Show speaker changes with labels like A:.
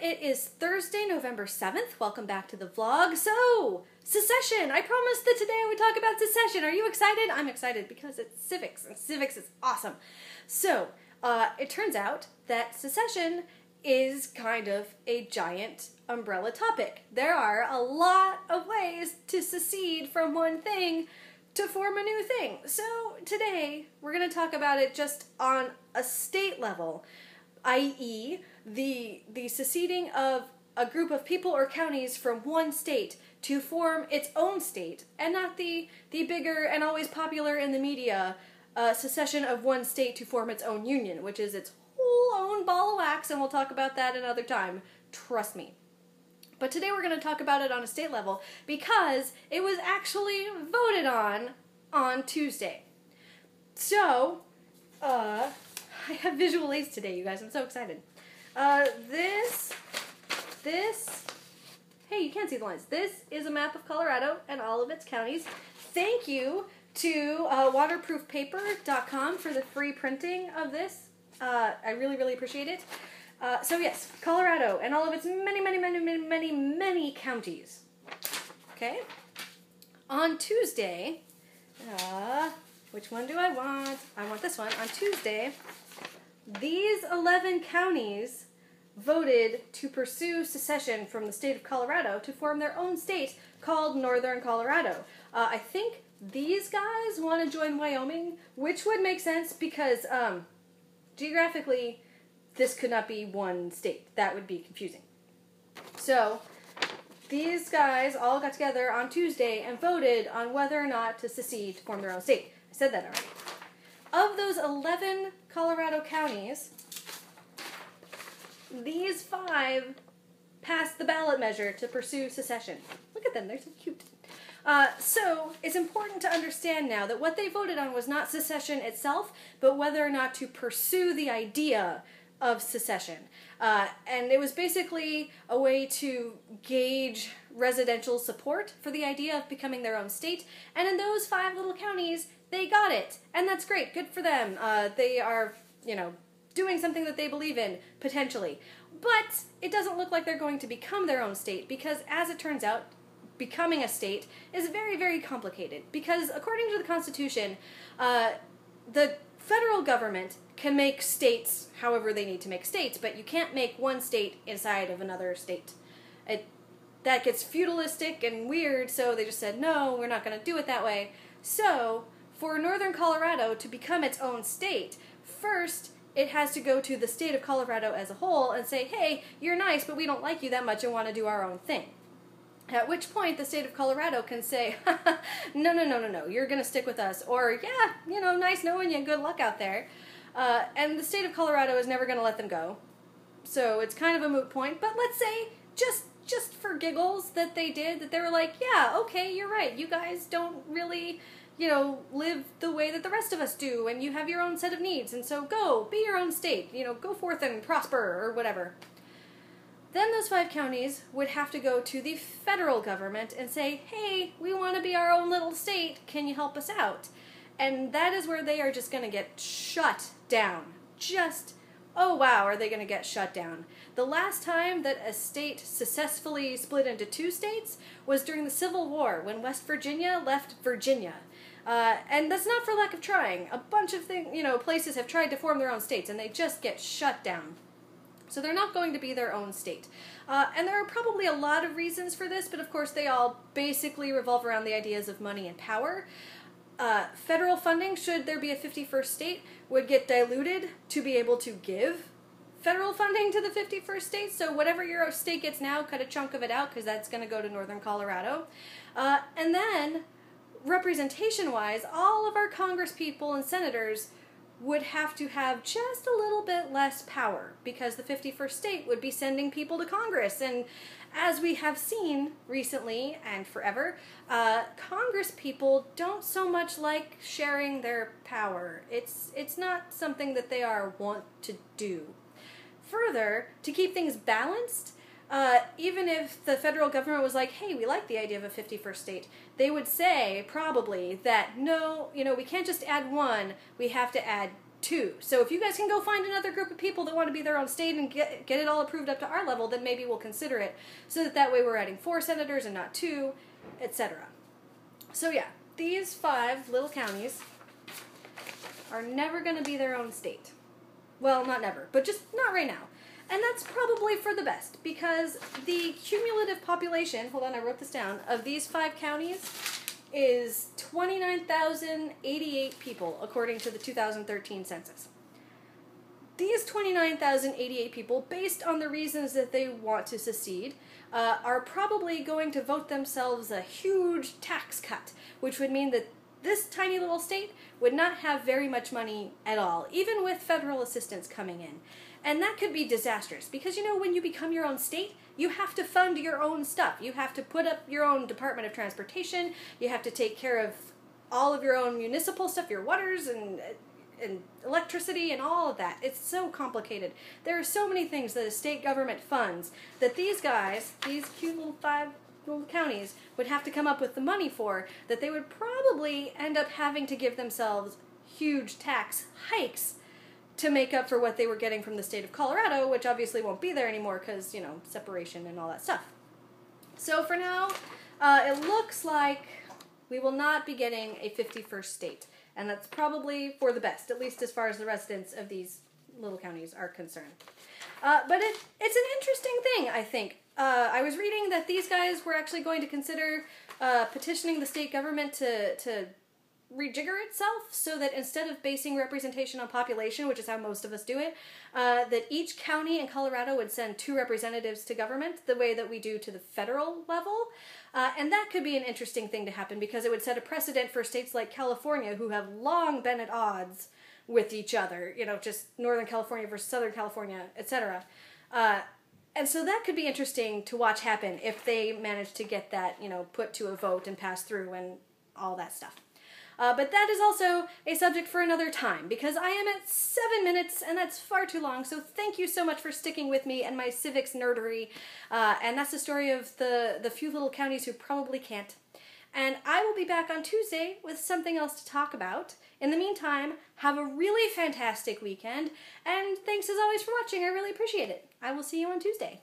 A: It is Thursday, November 7th. Welcome back to the vlog. So, Secession! I promised that today I would talk about Secession. Are you excited? I'm excited because it's Civics, and Civics is awesome. So, it turns out that Secession is kind of a giant umbrella topic. There are a lot of ways to secede from one thing to form a new thing. So, today we're going to talk about it just on a state level, i.e., the seceding of a group of people or counties from one state to form its own state, and not the bigger and always popular in the media secession of one state to form its own union, which is its whole own ball of wax, and we'll talk about that another time. Trust me. But today we're going to talk about it on a state level because it was actually voted on Tuesday. So, I have visual aids today, you guys. I'm so excited. Hey, you can't see the lines. This is a map of Colorado and all of its counties. Thank you to waterproofpaper.com for the free printing of this. I really, really appreciate it. So yes, Colorado and all of its many counties. Okay? On Tuesday, which one do I want? I want this one. On Tuesday, these 11 counties voted to pursue secession from the state of Colorado to form their own state called Northern Colorado. I think these guys want to join Wyoming, which would make sense because geographically this could not be one state. That would be confusing. So these guys all got together on Tuesday and voted on whether or not to secede to form their own state. I said that already. Of those 11 Colorado counties, these 5 passed the ballot measure to pursue secession. Look at them, they're so cute. So it's important to understand now that what they voted on was not secession itself, but whether or not to pursue the idea of secession. And it was basically a way to gauge residential support for the idea of becoming their own state. And in those 5 little counties, they got it. And that's great. Good for them. They are, doing something that they believe in, potentially. But it doesn't look like they're going to become their own state because, as it turns out, becoming a state is very, very complicated. Because according to the Constitution, the federal government can make states however they need to make states, but you can't make one state inside of another state. That gets feudalistic and weird, so they just said, no, we're not going to do it that way. So, for Northern Colorado to become its own state, first, it has to go to the state of Colorado as a whole and say, hey, you're nice, but we don't like you that much and want to do our own thing. At which point, the state of Colorado can say, no, you're going to stick with us. Or, yeah, nice knowing you, good luck out there. And the state of Colorado is never going to let them go. So it's kind of a moot point. But let's say, just for giggles, that they did, that they were like, yeah, okay, you're right. You guys don't really, live the way that the rest of us do, and you have your own set of needs, and so go, be your own state, go forth and prosper, or whatever. Then those 5 counties would have to go to the federal government and say, hey, we want to be our own little state, can you help us out? And that is where they are just going to get shut down. Oh wow, are they going to get shut down? The last time that a state successfully split into 2 states was during the Civil War, when West Virginia left Virginia. And that's not for lack of trying. A bunch of places have tried to form their own states, and they just get shut down. So they're not going to be their own state. And there are probably a lot of reasons for this, but of course they all basically revolve around the ideas of money and power. Federal funding, should there be a 51st state, would get diluted to be able to give federal funding to the 51st state. So whatever your state gets now, cut a chunk of it out, because that's going to go to Northern Colorado. And then, representation-wise, all of our Congress people and senators would have to have just a little bit less power, because the 51st state would be sending people to Congress. And as we have seen recently and forever, Congress people don't so much like sharing their power. It's not something that they are wont to do. Further, to keep things balanced, even if the federal government was like, hey, we like the idea of a 51st state, they would say, probably, that no, we can't just add 1, we have to add 2. So if you guys can go find another group of people that want to be their own state and get it all approved up to our level, then maybe we'll consider it, so that way we're adding 4 senators and not 2, etc. So yeah, these 5 little counties are never going to be their own state. Well, not never, but just not right now. And that's probably for the best, because the cumulative population, hold on, I wrote this down, of these 5 counties is 29,088 people, according to the 2013 census. These 29,088 people, based on the reasons that they want to secede, are probably going to vote themselves a huge tax cut, which would mean that this tiny little state would not have very much money at all, even with federal assistance coming in. And that could be disastrous, because, you know, when you become your own state, you have to fund your own stuff. You have to put up your own Department of Transportation. You have to take care of all of your own municipal stuff, your waters and electricity and all of that. It's so complicated. There are so many things that a state government funds that these guys, these cute little 5 little counties, would have to come up with the money for, that they would probably end up having to give themselves huge tax hikes to make up for what they were getting from the state of Colorado, which obviously won't be there anymore because, you know, separation and all that stuff. So for now, it looks like we will not be getting a 51st state. And that's probably for the best, at least as far as the residents of these little counties are concerned. But it's an interesting thing, I think. I was reading that these guys were actually going to consider petitioning the state government to rejigger itself, so that instead of basing representation on population, which is how most of us do it, that each county in Colorado would send 2 representatives to government, the way that we do to the federal level. And that could be an interesting thing to happen, because it would set a precedent for states like California, who have long been at odds with each other, you know, just Northern California versus Southern California, etc. And so that could be interesting to watch happen if they manage to get that, you know, put to a vote and pass through and all that stuff. But that is also a subject for another time, because I am at 7 minutes, and that's far too long, so thank you so much for sticking with me and my civics nerdery. And that's the story of the few little counties who probably can't. And I will be back on Tuesday with something else to talk about. In the meantime, have a really fantastic weekend, and thanks as always for watching. I really appreciate it. I will see you on Tuesday.